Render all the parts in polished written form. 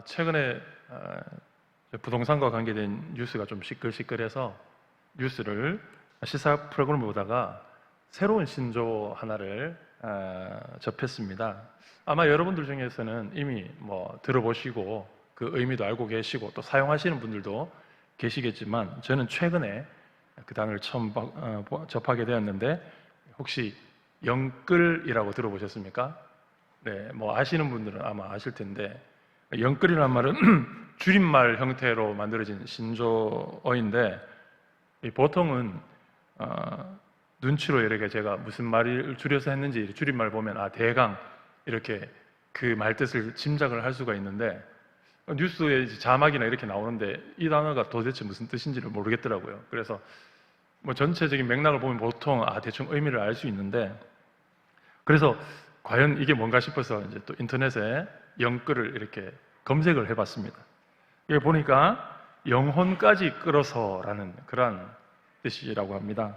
최근에 부동산과 관계된 뉴스가 좀 시끌시끌해서 뉴스를 시사 프로그램을 보다가 새로운 신조 하나를 접했습니다. 아마 여러분들 중에서는 이미 들어보시고 그 의미도 알고 계시고 또 사용하시는 분들도 계시겠지만, 저는 최근에 그 단어를 처음 접하게 되었는데, 혹시 영끌이라고 들어보셨습니까? 네, 아시는 분들은 아마 아실 텐데, 영끌이라는 말은 줄임말 형태로 만들어진 신조어인데, 보통은 눈치로 이렇게 제가 무슨 말을 줄여서 했는지 줄임말 보면 대강 이렇게 그 말 뜻을 짐작을 할 수가 있는데, 뉴스에 자막이나 이렇게 나오는데 이 단어가 도대체 무슨 뜻인지를 모르겠더라고요. 그래서 전체적인 맥락을 보면 보통 대충 의미를 알 수 있는데, 그래서 과연 이게 뭔가 싶어서 이제 또 인터넷에 영끌을 이렇게 검색을 해봤습니다. 이게 보니까 영혼까지 끌어서라는 그런 뜻이라고 합니다.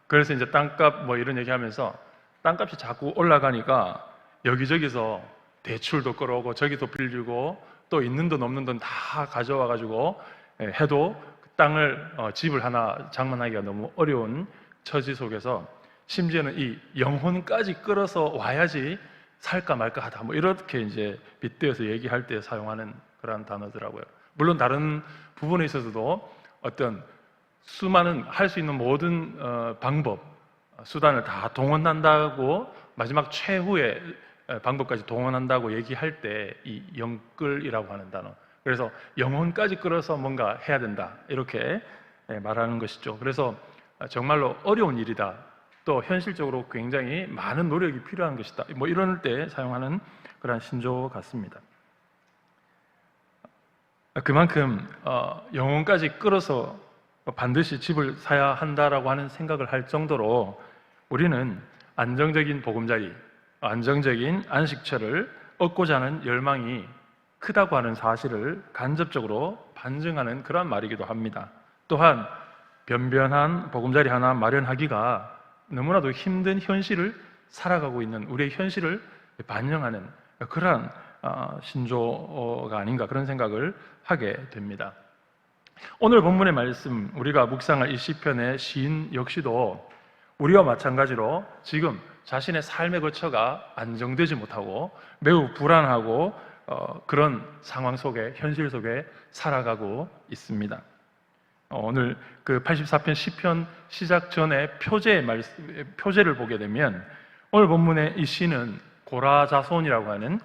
그래서 이제 땅값 이런 얘기하면서 땅값이 자꾸 올라가니까 여기저기서 대출도 끌어오고 저기도 빌리고 또 있는 돈 없는 돈 다 가져와 가지고 해도 땅을 집을 하나 장만하기가 너무 어려운 처지 속에서 심지어는 이 영혼까지 끌어서 와야지 살까 말까 하다 이렇게 이제 빗대어서 얘기할 때 사용하는 그런 단어더라고요. 물론 다른 부분에 있어서도 어떤 수많은 할 수 있는 모든 방법, 수단을 다 동원한다고, 마지막 최후의 방법까지 동원한다고 얘기할 때 이 영끌이라고 하는 단어, 그래서 영혼까지 끌어서 뭔가 해야 된다 이렇게 말하는 것이죠. 그래서 정말로 어려운 일이다, 또 현실적으로 굉장히 많은 노력이 필요한 것이다, 이럴 때 사용하는 그런 신조 같습니다. 그만큼 영혼까지 끌어서 반드시 집을 사야 한다라고 하는 생각을 할 정도로 우리는 안정적인 보금자리, 안정적인 안식처를 얻고자 하는 열망이 크다고 하는 사실을 간접적으로 반증하는 그런 말이기도 합니다. 또한 변변한 보금자리 하나 마련하기가 너무나도 힘든 현실을 살아가고 있는 우리의 현실을 반영하는 그러한 신조어가 아닌가, 그런 생각을 하게 됩니다. 오늘 본문의 말씀, 우리가 묵상할 이 시편의 시인 역시도 우리와 마찬가지로 지금 자신의 삶의 거처가 안정되지 못하고 매우 불안하고 그런 상황 속에, 현실 속에 살아가고 있습니다. 오늘 그 84편 시편 시작 전에 표제를 보게 되면 오늘 본문의 이 시는 고라자손이라고 하는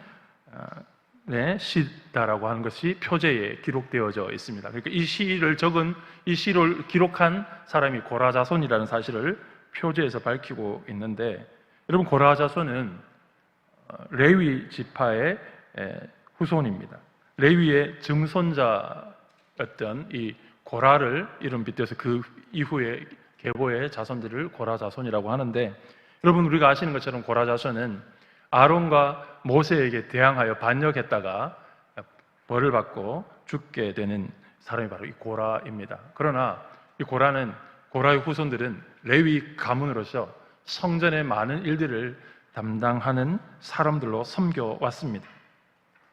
시다라고 하는 것이 표제에 기록되어져 있습니다. 그러니까 이 시를 기록한 사람이 고라자손이라는 사실을 표제에서 밝히고 있는데, 여러분, 고라자손은 레위 지파의 후손입니다. 레위의 증손자였던 이 고라를 이름 빗대서 그 이후에 계보의 자손들을 고라자손이라고 하는데, 여러분, 우리가 아시는 것처럼 고라자손은 아론과 모세에게 대항하여 반역했다가 벌을 받고 죽게 되는 사람이 바로 이 고라입니다. 그러나 이 고라의 후손들은 레위 가문으로서 성전의 많은 일들을 담당하는 사람들로 섬겨왔습니다.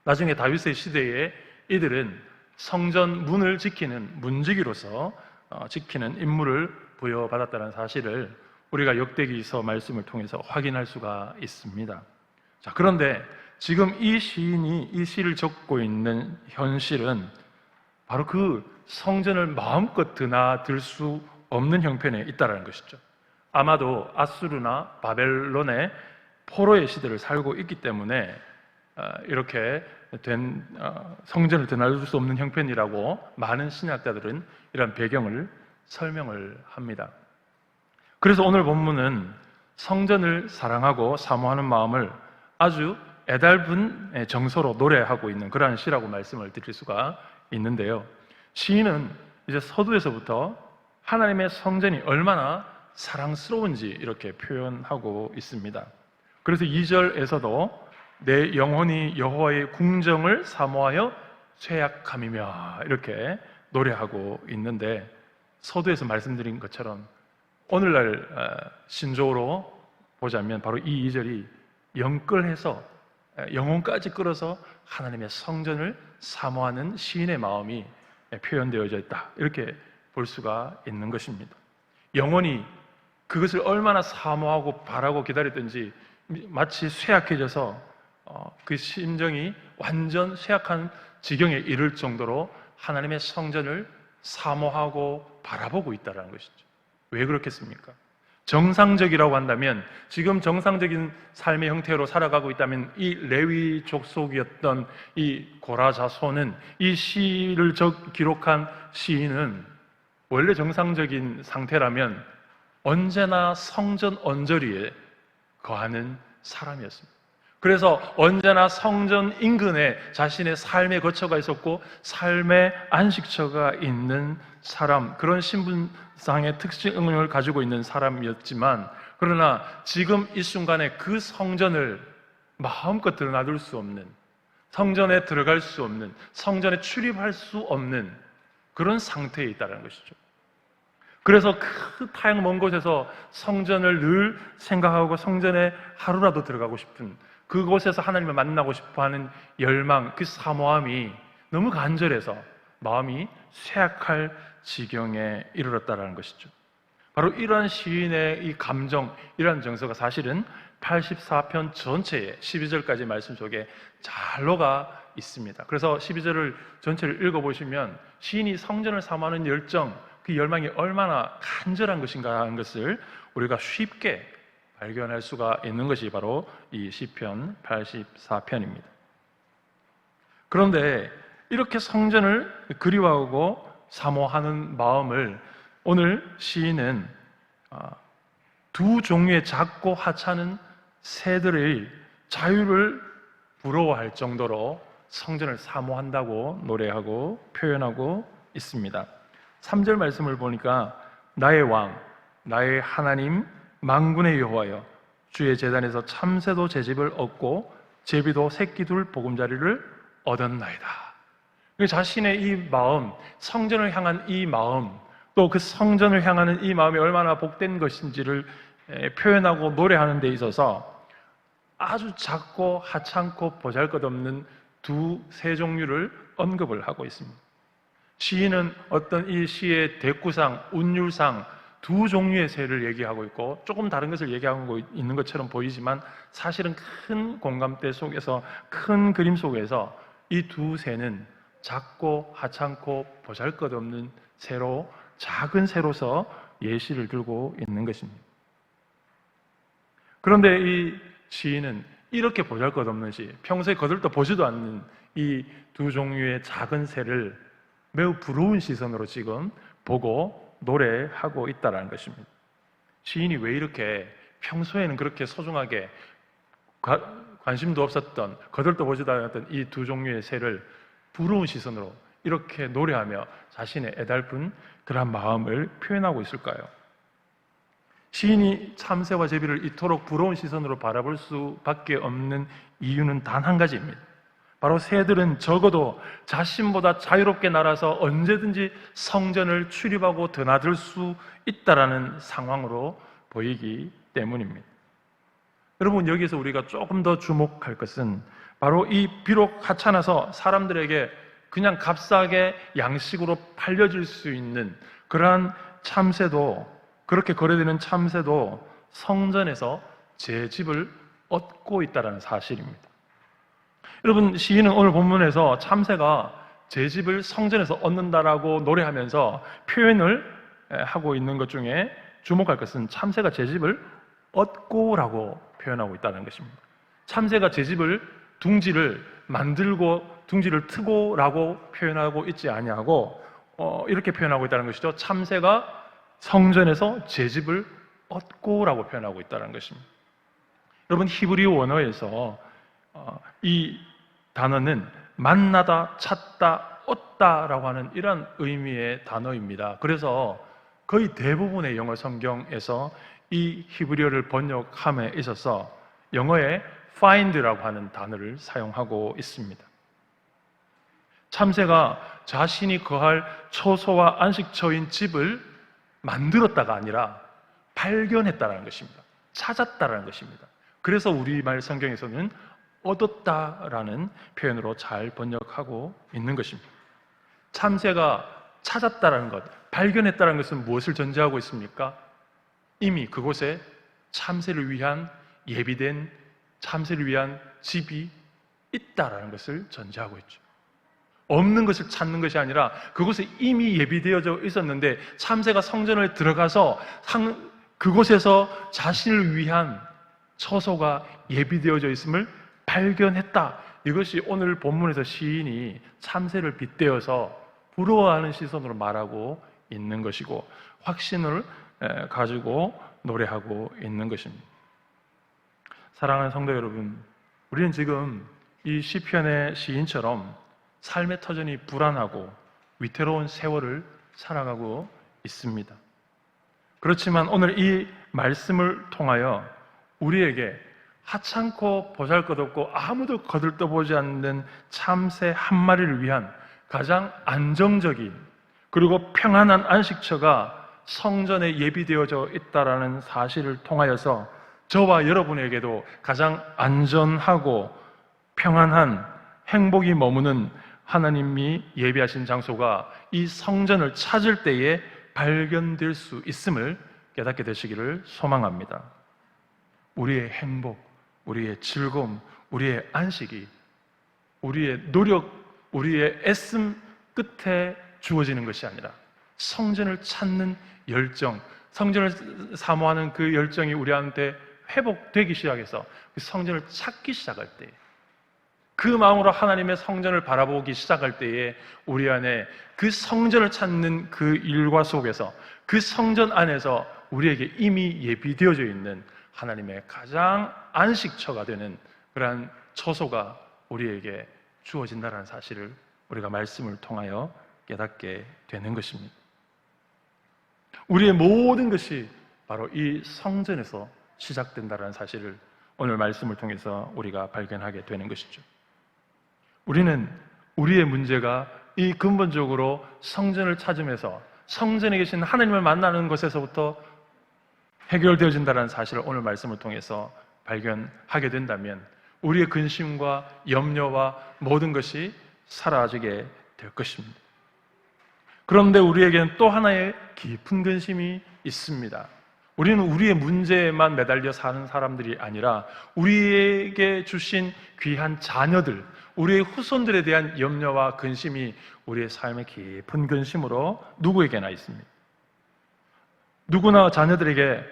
나중에 다윗의 시대에 이들은 성전 문을 지키는 문지기로서 지키는 임무를 부여받았다는 사실을 우리가 역대기서 말씀을 통해서 확인할 수가 있습니다. 자, 그런데 지금 이 시인이 이 시를 적고 있는 현실은 바로 그 성전을 마음껏 드나들 수 없는 형편에 있다는 것이죠. 아마도 아수르나 바벨론의 포로의 시대를 살고 있기 때문에 이렇게 된 성전을 드나들 수 없는 형편이라고 많은 신학자들은 이런 배경을 설명을 합니다. 그래서 오늘 본문은 성전을 사랑하고 사모하는 마음을 아주 애달픈 정서로 노래하고 있는 그러한 시라고 말씀을 드릴 수가 있는데요. 시인은 이제 서두에서부터 하나님의 성전이 얼마나 사랑스러운지 이렇게 표현하고 있습니다. 그래서 2절에서도 내 영혼이 여호와의 궁정을 사모하여 쇠약함이며 이렇게 노래하고 있는데, 서두에서 말씀드린 것처럼 오늘날 신조어로 보자면 바로 이 2절이 영끌해서 영혼까지 끌어서 하나님의 성전을 사모하는 시인의 마음이 표현되어져 있다, 이렇게 볼 수가 있는 것입니다. 영혼이 그것을 얼마나 사모하고 바라고 기다렸든지 마치 쇠약해져서 그 심정이 완전 쇠약한 지경에 이를 정도로 하나님의 성전을 사모하고 바라보고 있다는 것이죠. 왜 그렇겠습니까? 정상적이라고 한다면, 지금 정상적인 삶의 형태로 살아가고 있다면 이 레위 족속이었던 이 고라 자손은, 이 시를 기록한 시인은 원래 정상적인 상태라면 언제나 성전 언저리에 거하는 사람이었습니다. 그래서 언제나 성전 인근에 자신의 삶의 거처가 있었고 삶의 안식처가 있는 사람, 그런 신분상의 특징을 가지고 있는 사람이었지만, 그러나 지금 이 순간에 그 성전을 마음껏 드러나들 수 없는, 성전에 들어갈 수 없는, 성전에 출입할 수 없는 그런 상태에 있다는 것이죠. 그래서 그 타양 먼 곳에서 성전을 늘 생각하고 성전에 하루라도 들어가고 싶은, 그곳에서 하나님을 만나고 싶어하는 열망, 그 사모함이 너무 간절해서 마음이 쇠약할 지경에 이르렀다는 것이죠. 바로 이러한 시인의 이 감정, 이러한 정서가 사실은 84편 전체의 12절까지 말씀 속에 잘 녹아 있습니다. 그래서 12절을 전체를 읽어보시면 시인이 성전을 사모하는 열정, 그 열망이 얼마나 간절한 것인가 하는 것을 우리가 쉽게 발견할 수가 있는 것이 바로 이 시편 84편입니다. 그런데 이렇게 성전을 그리워하고 사모하는 마음을 오늘 시인은 두 종류의 작고 하찮은 새들의 자유를 부러워할 정도로 성전을 사모한다고 노래하고 표현하고 있습니다. 3절 말씀을 보니까 나의 왕, 나의 하나님, 만군의 여호와여, 주의 제단에서 참새도 제집을 얻고 제비도 새끼둘 보금자리를 얻었나이다. 자신의 이 마음, 성전을 향한 이 마음, 또 그 성전을 향하는 이 마음이 얼마나 복된 것인지를 표현하고 노래하는 데 있어서 아주 작고 하찮고 보잘것없는 세 종류를 언급을 하고 있습니다. 시인은 어떤 이 시의 대구상, 운율상 두 종류의 새를 얘기하고 있고 조금 다른 것을 얘기하고 있는 것처럼 보이지만 사실은 큰 공감대 속에서, 큰 그림 속에서 이 두 새는 작고 하찮고 보잘것없는 새로, 작은 새로서 예시를 들고 있는 것입니다. 그런데 이 시인은 이렇게 보잘것없는 시, 평소에 거들떠 보지도 않는 이 두 종류의 작은 새를 매우 부러운 시선으로 지금 보고 노래하고 있다는 것입니다. 시인이 왜 이렇게 평소에는 그렇게 소중하게 관심도 없었던, 거들떠 보지도 않았던 이 두 종류의 새를 부러운 시선으로 이렇게 노래하며 자신의 애달픈 그런 마음을 표현하고 있을까요? 시인이 참새와 제비를 이토록 부러운 시선으로 바라볼 수밖에 없는 이유는 단 한 가지입니다. 바로 새들은 적어도 자신보다 자유롭게 날아서 언제든지 성전을 출입하고 드나들 수 있다라는 상황으로 보이기 때문입니다. 여러분, 여기서 우리가 조금 더 주목할 것은 바로 이 비록 하찮아서 사람들에게 그냥 값싸게 양식으로 팔려질 수 있는 그러한 참새도, 그렇게 거래되는 참새도 성전에서 제집을 얻고 있다는 사실입니다. 여러분, 시인은 오늘 본문에서 참새가 제집을 성전에서 얻는다라고 노래하면서 표현을 하고 있는 것 중에 주목할 것은 참새가 제집을 얻고라고 표현하고 있다는 것입니다. 참새가 제집을, 둥지를 만들고 둥지를 트고라고 표현하고 있지 아니하고 이렇게 표현하고 있다는 것이죠. 참새가 성전에서 제집을 얻고라고 표현하고 있다는 것입니다. 여러분, 히브리어 원어에서 이 단어는 만나다, 찾다, 얻다라고 하는 이런 의미의 단어입니다. 그래서 거의 대부분의 영어 성경에서 이 히브리어를 번역함에 있어서 영어에 find라고 하는 단어를 사용하고 있습니다. 참새가 자신이 거할 초소와 안식처인 집을 만들었다가 아니라 발견했다는 것입니다. 찾았다는 것입니다. 그래서 우리말 성경에서는 얻었다라는 표현으로 잘 번역하고 있는 것입니다. 참새가 찾았다라는 것, 발견했다는 것은 무엇을 전제하고 있습니까? 이미 그곳에 참새를 위한 예비된 참새를 위한 집이 있다라는 것을 전제하고 있죠. 없는 것을 찾는 것이 아니라 그곳에 이미 예비되어져 있었는데 참새가 성전에 들어가서 그곳에서 자신을 위한 처소가 예비되어져 있음을 발견했다. 이것이 오늘 본문에서 시인이 참새를 빗대어서 부러워하는 시선으로 말하고 있는 것이고 확신을 가지고 노래하고 있는 것입니다. 사랑하는 성도 여러분, 우리는 지금 이 시편의 시인처럼 삶의 터전이 불안하고 위태로운 세월을 살아가고 있습니다. 그렇지만 오늘 이 말씀을 통하여 우리에게 하찮고 보잘것없고 아무도 거들떠보지 않는 참새 한 마리를 위한 가장 안정적인 그리고 평안한 안식처가 성전에 예비되어져 있다는 사실을 통하여서 저와 여러분에게도 가장 안전하고 평안한 행복이 머무는 하나님이 예비하신 장소가 이 성전을 찾을 때에 발견될 수 있음을 깨닫게 되시기를 소망합니다. 우리의 행복, 우리의 즐거움, 우리의 안식이 우리의 노력, 우리의 애씀 끝에 주어지는 것이 아니라 성전을 찾는 열정, 성전을 사모하는 그 열정이 우리한테 회복되기 시작해서 그 성전을 찾기 시작할 때, 그 마음으로 하나님의 성전을 바라보기 시작할 때에 우리 안에 그 성전을 찾는 그 일과 속에서 그 성전 안에서 우리에게 이미 예비되어져 있는 하나님의 가장 안식처가 되는 그러한 처소가 우리에게 주어진다는 사실을 우리가 말씀을 통하여 깨닫게 되는 것입니다. 우리의 모든 것이 바로 이 성전에서 시작된다는 사실을 오늘 말씀을 통해서 우리가 발견하게 되는 것이죠. 우리는 우리의 문제가 이 근본적으로 성전을 찾으면서 성전에 계신 하나님을 만나는 것에서부터 해결되어진다는 사실을 오늘 말씀을 통해서 발견하게 된다면 우리의 근심과 염려와 모든 것이 사라지게 될 것입니다. 그런데 우리에게는 또 하나의 깊은 근심이 있습니다. 우리는 우리의 문제에만 매달려 사는 사람들이 아니라 우리에게 주신 귀한 자녀들, 우리의 후손들에 대한 염려와 근심이 우리의 삶의 깊은 근심으로 누구에게나 있습니다. 누구나 자녀들에게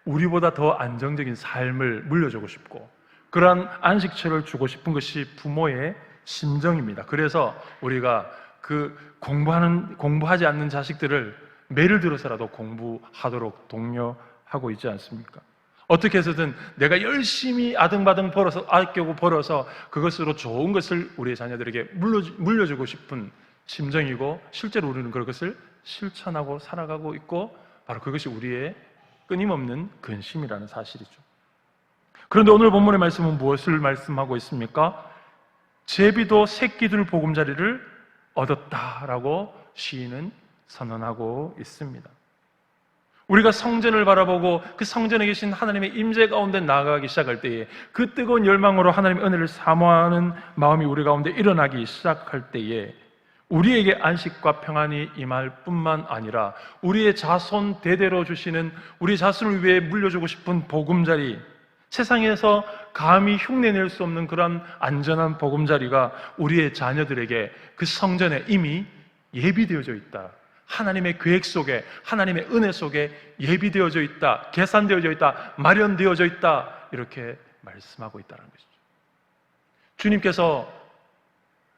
우리보다 더 안정적인 삶을 물려주고 싶고 그러한 안식처를 주고 싶은 것이 부모의 심정입니다. 그래서 우리가 공부하지 않는 자식들을 매를 들어서라도 공부하도록 독려하고 있지 않습니까? 어떻게 해서든 내가 열심히 아등바등 벌어서 아끼고 벌어서 그것으로 좋은 것을 우리의 자녀들에게 물려주고 싶은 심정이고 실제로 우리는 그것을 실천하고 살아가고 있고 바로 그것이 우리의 끊임없는 근심이라는 사실이죠. 그런데 오늘 본문의 말씀은 무엇을 말씀하고 있습니까? 제비도 새끼들 보금자리를 얻었다라고 시인은 선언하고 있습니다. 우리가 성전을 바라보고 그 성전에 계신 하나님의 임재 가운데 나아가기 시작할 때에 그 뜨거운 열망으로 하나님의 은혜를 사모하는 마음이 우리 가운데 일어나기 시작할 때에 우리에게 안식과 평안이 임할 뿐만 아니라 우리의 자손 대대로 주시는 우리 자손을 위해 물려주고 싶은 보금자리, 세상에서 감히 흉내낼 수 없는 그런 안전한 보금자리가 우리의 자녀들에게 그 성전에 이미 예비되어져 있다. 하나님의 계획 속에, 하나님의 은혜 속에 예비되어져 있다, 계산되어져 있다, 마련되어져 있다, 이렇게 말씀하고 있다는 것이죠. 주님께서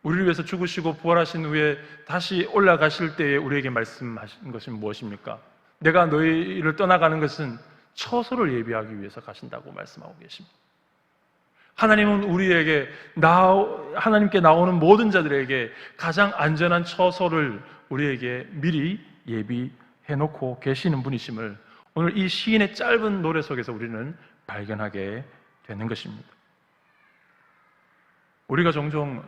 우리를 위해서 죽으시고 부활하신 후에 다시 올라가실 때에 우리에게 말씀하신 것은 무엇입니까? 내가 너희를 떠나가는 것은 처소를 예비하기 위해서 가신다고 말씀하고 계십니다. 하나님은 우리에게 하나님께 나오는 모든 자들에게 가장 안전한 처소를 우리에게 미리 예비해 놓고 계시는 분이심을 오늘 이 시인의 짧은 노래 속에서 우리는 발견하게 되는 것입니다. 우리가 종종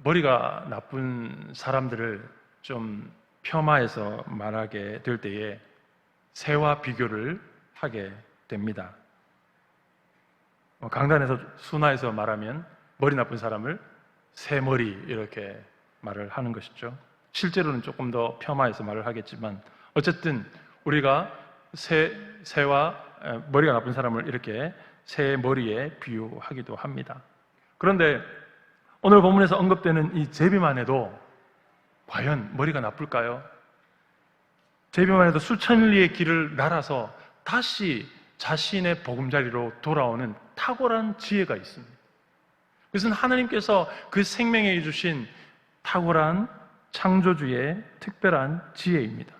머리가 나쁜 사람들을 좀 폄하해서 말하게 될 때에 새와 비교를 하게 됩니다. 강단에서 순화해서 말하면 머리 나쁜 사람을 새머리 이렇게 말을 하는 것이죠. 실제로는 조금 더 폄하해서 말을 하겠지만 어쨌든 우리가 새와 머리가 나쁜 사람을 이렇게 새 머리에 비유하기도 합니다. 그런데 오늘 본문에서 언급되는 이 제비만 해도 과연 머리가 나쁠까요? 제비만 해도 수천 리의 길을 날아서 다시 자신의 보금자리로 돌아오는 탁월한 지혜가 있습니다. 그것은 하나님께서 그 생명에 주신 탁월한 창조주의 특별한 지혜입니다.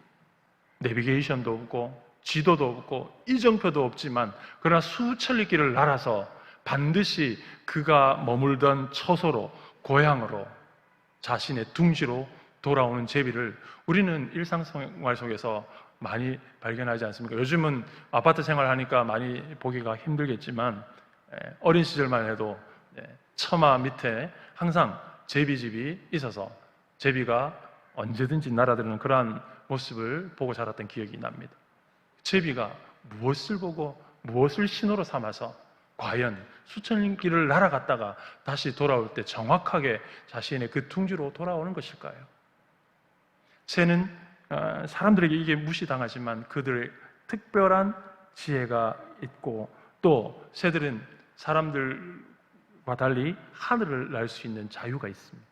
내비게이션도 없고 지도도 없고 이정표도 없지만 그러나 수천 리 길을 날아서 반드시 그가 머물던 처소로, 고향으로, 자신의 둥지로 돌아오는 제비를 우리는 일상생활 속에서 많이 발견하지 않습니까? 요즘은 아파트 생활하니까 많이 보기가 힘들겠지만 어린 시절만 해도 처마 밑에 항상 제비집이 있어서 제비가 언제든지 날아드는 그러한 모습을 보고 자랐던 기억이 납니다. 제비가 무엇을 보고 무엇을 신호로 삼아서 과연 수천 길을 날아갔다가 다시 돌아올 때 정확하게 자신의 그 둥지로 돌아오는 것일까요? 새는 사람들에게 이게 무시당하지만 그들의 특별한 지혜가 있고 또 새들은 사람들과 달리 하늘을 날 수 있는 자유가 있습니다.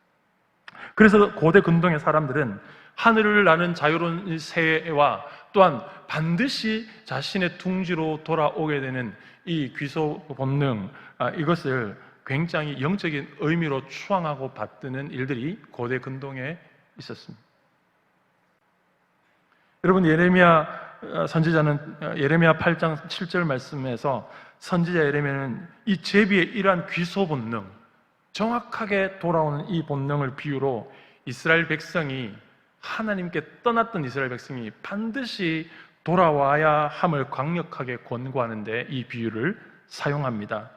그래서 고대 근동의 사람들은 하늘을 나는 자유로운 새와 또한 반드시 자신의 둥지로 돌아오게 되는 이 귀소 본능, 이것을 굉장히 영적인 의미로 추앙하고 받드는 일들이 고대 근동에 있었습니다. 여러분, 예레미야 선지자는 예레미야 8장 7절 말씀에서 선지자 예레미야는 이 제비의 이러한 귀소 본능, 정확하게 돌아오는 이 본능을 비유로 이스라엘 백성이 하나님께 떠났던 이스라엘 백성이 반드시 돌아와야 함을 강력하게 권고하는데 이 비유를 사용합니다.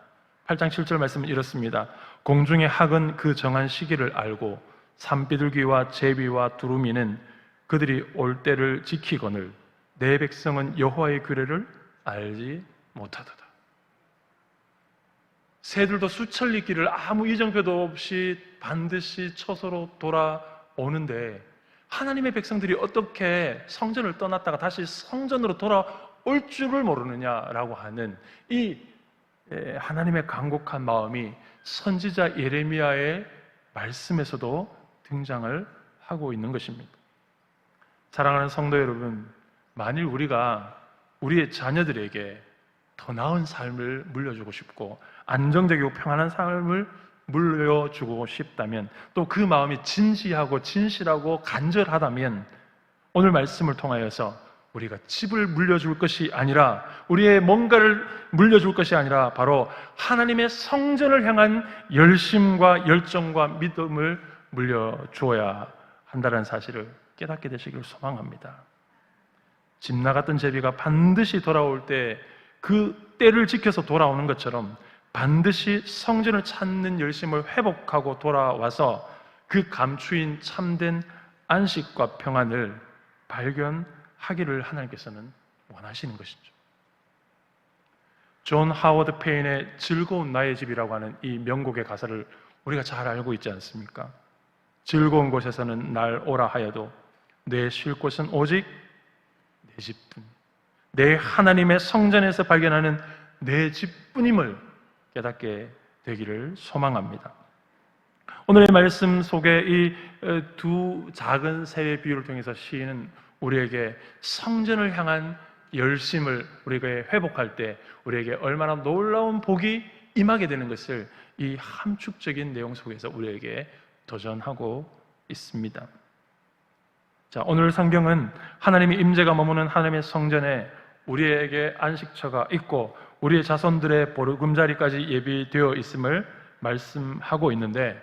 8장 7절 말씀은 이렇습니다. 공중의 학은 그 정한 시기를 알고 산비둘기와 제비와 두루미는 그들이 올 때를 지키거늘 내 백성은 여호와의 규례를 알지 못하도다. 새들도 수천 리 길을 아무 이정표도 없이 반드시 처소로 돌아오는데 하나님의 백성들이 어떻게 성전을 떠났다가 다시 성전으로 돌아올 줄을 모르느냐라고 하는 이 하나님의 간곡한 마음이 선지자 예레미야의 말씀에서도 등장을 하고 있는 것입니다. 사랑하는 성도 여러분, 만일 우리가 우리의 자녀들에게 더 나은 삶을 물려주고 싶고 안정적이고 평안한 삶을 물려주고 싶다면 또 그 마음이 진지하고 진실하고 간절하다면 오늘 말씀을 통하여서 우리가 집을 물려줄 것이 아니라 우리의 뭔가를 물려줄 것이 아니라 바로 하나님의 성전을 향한 열심과 열정과 믿음을 물려주어야 한다는 사실을 깨닫게 되시길 소망합니다. 집 나갔던 제비가 반드시 돌아올 때 그 때를 지켜서 돌아오는 것처럼 반드시 성전을 찾는 열심을 회복하고 돌아와서 그 감추인 참된 안식과 평안을 발견하기를 하나님께서는 원하시는 것이죠. 존 하워드 페인의 즐거운 나의 집이라고 하는 이 명곡의 가사를 우리가 잘 알고 있지 않습니까? 즐거운 곳에서는 날 오라 하여도 내 쉴 곳은 오직 내 집뿐, 내 하나님의 성전에서 발견하는 내 집뿐임을 깨닫게 되기를 소망합니다. 오늘의 말씀 속에 이 두 작은 새의 비유를 통해서 시인은 우리에게 성전을 향한 열심을 우리에게 회복할 때 우리에게 얼마나 놀라운 복이 임하게 되는 것을 이 함축적인 내용 속에서 우리에게 도전하고 있습니다. 자, 오늘 성경은 하나님의 임재가 머무는 하나님의 성전에 우리에게 안식처가 있고 우리의 자손들의 보금자리까지 예비되어 있음을 말씀하고 있는데,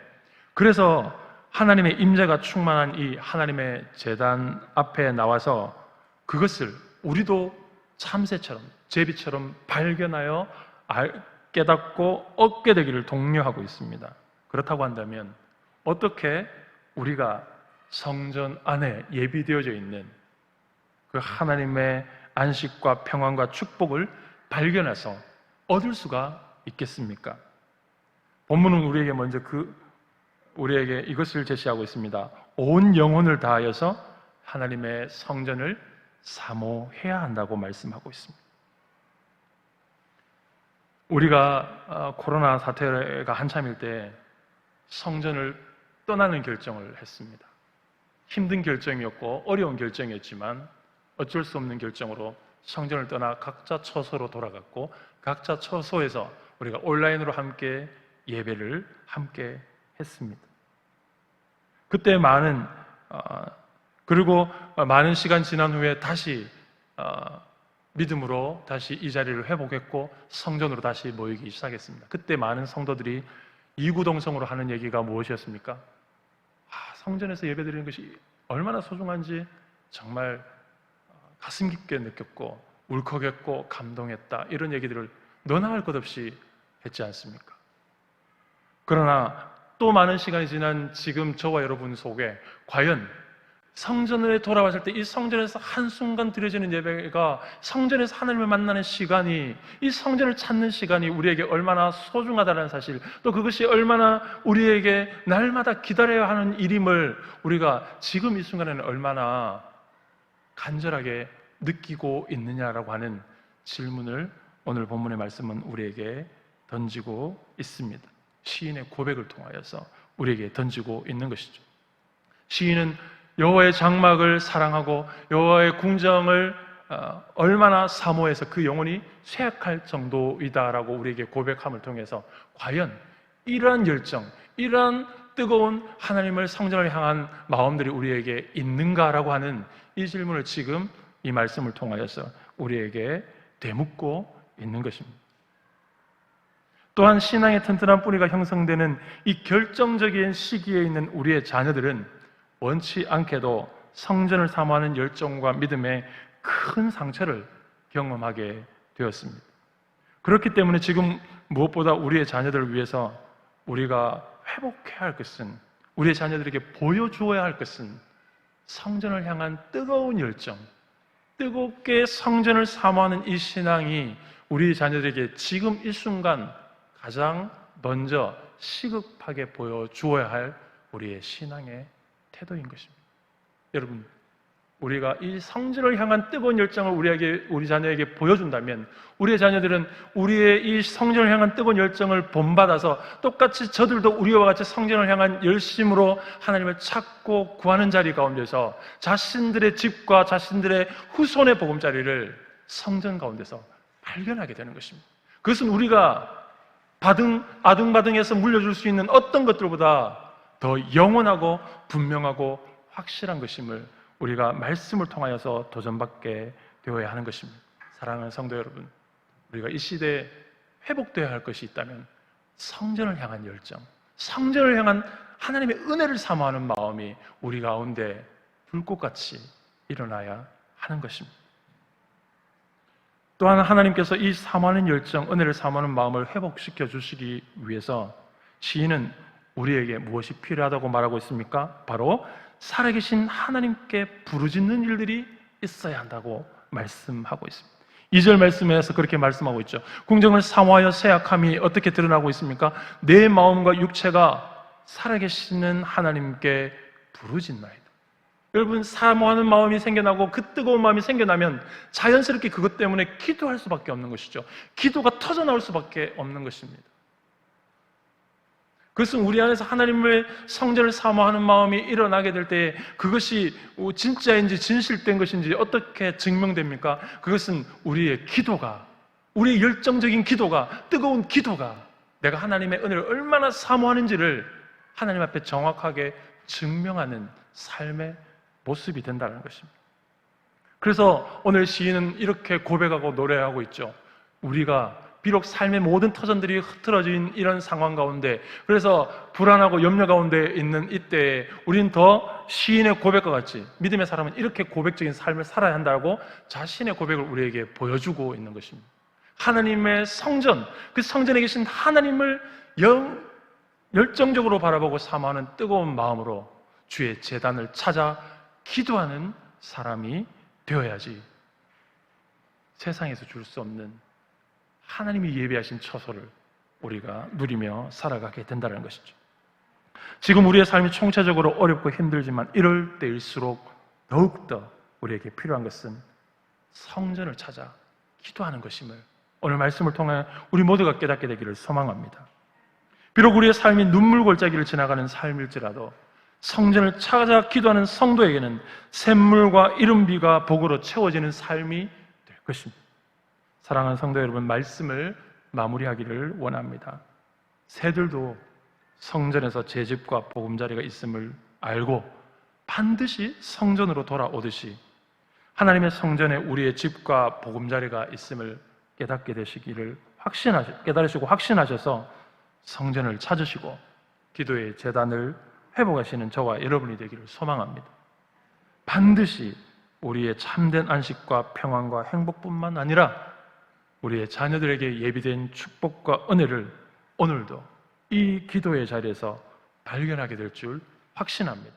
그래서 하나님의 임재가 충만한 이 하나님의 제단 앞에 나와서 그것을 우리도 참새처럼 제비처럼 발견하여 깨닫고 얻게 되기를 독려하고 있습니다. 그렇다고 한다면 어떻게 우리가 성전 안에 예비되어져 있는 그 하나님의 안식과 평안과 축복을 발견해서 얻을 수가 있겠습니까? 본문은 우리에게 먼저 우리에게 이것을 제시하고 있습니다. 온 영혼을 다하여서 하나님의 성전을 사모해야 한다고 말씀하고 있습니다. 우리가 코로나 사태가 한참일 때 성전을 떠나는 결정을 했습니다. 힘든 결정이었고 어려운 결정이었지만 어쩔 수 없는 결정으로 성전을 떠나 각자 처소로 돌아갔고, 각자 처소에서 우리가 온라인으로 함께 예배를 함께 했습니다. 그때 그리고 많은 시간 지난 후에 다시 믿음으로 다시 이 자리를 회복했고 성전으로 다시 모이기 시작했습니다. 그때 많은 성도들이 이구동성으로 하는 얘기가 무엇이었습니까? 성전에서 예배드리는 것이 얼마나 소중한지 정말 가슴 깊게 느꼈고 울컥했고 감동했다, 이런 얘기들을 너나 할 것 없이 했지 않습니까? 그러나 또 많은 시간이 지난 지금 저와 여러분 속에 과연 성전에 돌아왔을 때 이 성전에서 한순간 드려지는 예배가, 성전에서 하나님을 만나는 시간이, 이 성전을 찾는 시간이 우리에게 얼마나 소중하다는 사실, 또 그것이 얼마나 우리에게 날마다 기다려야 하는 일임을 우리가 지금 이 순간에는 얼마나 간절하게 느끼고 있느냐라고 하는 질문을 오늘 본문의 말씀은 우리에게 던지고 있습니다. 시인의 고백을 통하여서 우리에게 던지고 있는 것이죠. 시인은 여호와의 장막을 사랑하고 여호와의 궁정을 얼마나 사모해서 그 영혼이 쇠약할 정도이다라고 우리에게 고백함을 통해서 과연 이러한 열정, 이러한 뜨거운 하나님을 성전을 향한 마음들이 우리에게 있는가라고 하는 이 질문을 지금 이 말씀을 통하여서 우리에게 되묻고 있는 것입니다. 또한 신앙의 튼튼한 뿌리가 형성되는 이 결정적인 시기에 있는 우리의 자녀들은 원치 않게도 성전을 사모하는 열정과 믿음에 큰 상처를 경험하게 되었습니다. 그렇기 때문에 지금 무엇보다 우리의 자녀들을 위해서 우리가 회복해야 할 것은, 우리의 자녀들에게 보여주어야 할 것은 성전을 향한 뜨거운 열정, 뜨겁게 성전을 사모하는 이 신앙이 우리 자녀들에게 지금 이 순간 가장 먼저 시급하게 보여주어야 할 우리의 신앙의 태도인 것입니다. 여러분, 우리가 이 성전을 향한 뜨거운 열정을 우리 자녀에게 보여준다면 우리의 자녀들은 우리의 이 성전을 향한 뜨거운 열정을 본받아서 똑같이 저들도 우리와 같이 성전을 향한 열심으로 하나님을 찾고 구하는 자리 가운데서 자신들의 집과 자신들의 후손의 보금자리를 성전 가운데서 발견하게 되는 것입니다. 그것은 우리가 아등바등해서 물려줄 수 있는 어떤 것들보다 더 영원하고 분명하고 확실한 것임을 우리가 말씀을 통하여서 도전받게 되어야 하는 것입니다. 사랑하는 성도 여러분, 우리가 이 시대에 회복되어야 할 것이 있다면 성전을 향한 열정, 성전을 향한 하나님의 은혜를 사모하는 마음이 우리 가운데 불꽃같이 일어나야 하는 것입니다. 또한 하나님께서 이 사모하는 열정, 은혜를 사모하는 마음을 회복시켜 주시기 위해서 시인은 우리에게 무엇이 필요하다고 말하고 있습니까? 바로 살아계신 하나님께 부르짖는 일들이 있어야 한다고 말씀하고 있습니다. 2절 말씀에서 그렇게 말씀하고 있죠. 궁정을 사모하여 쇠약함이 어떻게 드러나고 있습니까? 내 마음과 육체가 살아계시는 하나님께 부르짖나이다. 여러분, 사모하는 마음이 생겨나고 그 뜨거운 마음이 생겨나면 자연스럽게 그것 때문에 기도할 수밖에 없는 것이죠. 기도가 터져나올 수밖에 없는 것입니다. 그것은 우리 안에서 하나님의 성전을 사모하는 마음이 일어나게 될 때 그것이 진짜인지 진실된 것인지 어떻게 증명됩니까? 그것은 우리의 기도가, 우리의 열정적인 기도가, 뜨거운 기도가 내가 하나님의 은혜를 얼마나 사모하는지를 하나님 앞에 정확하게 증명하는 삶의 모습이 된다는 것입니다. 그래서 오늘 시인은 이렇게 고백하고 노래하고 있죠. 우리가 비록 삶의 모든 터전들이 흐트러진 이런 상황 가운데, 그래서 불안하고 염려 가운데 있는 이때에 우리는 더 시인의 고백과 같이 믿음의 사람은 이렇게 고백적인 삶을 살아야 한다고 자신의 고백을 우리에게 보여주고 있는 것입니다. 하나님의 성전, 그 성전에 계신 하나님을 열정적으로 바라보고 사모하는 뜨거운 마음으로 주의 제단을 찾아 기도하는 사람이 되어야지 세상에서 줄 수 없는 하나님이 예비하신 처소를 우리가 누리며 살아가게 된다는 것이죠. 지금 우리의 삶이 총체적으로 어렵고 힘들지만 이럴 때일수록 더욱더 우리에게 필요한 것은 성전을 찾아 기도하는 것임을 오늘 말씀을 통해 우리 모두가 깨닫게 되기를 소망합니다. 비록 우리의 삶이 눈물 골짜기를 지나가는 삶일지라도 성전을 찾아 기도하는 성도에게는 샘물과 이른비가 복으로 채워지는 삶이 될 것입니다. 사랑하는 성도 여러분, 말씀을 마무리하기를 원합니다. 새들도 성전에서 제 집과 보금자리가 있음을 알고 반드시 성전으로 돌아오듯이 하나님의 성전에 우리의 집과 보금자리가 있음을 깨닫게 되시기를 깨달으시고 확신하셔서 성전을 찾으시고 기도의 제단을 회복하시는 저와 여러분이 되기를 소망합니다. 반드시 우리의 참된 안식과 평안과 행복뿐만 아니라 우리의 자녀들에게 예비된 축복과 은혜를 오늘도 이 기도의 자리에서 발견하게 될 줄 확신합니다.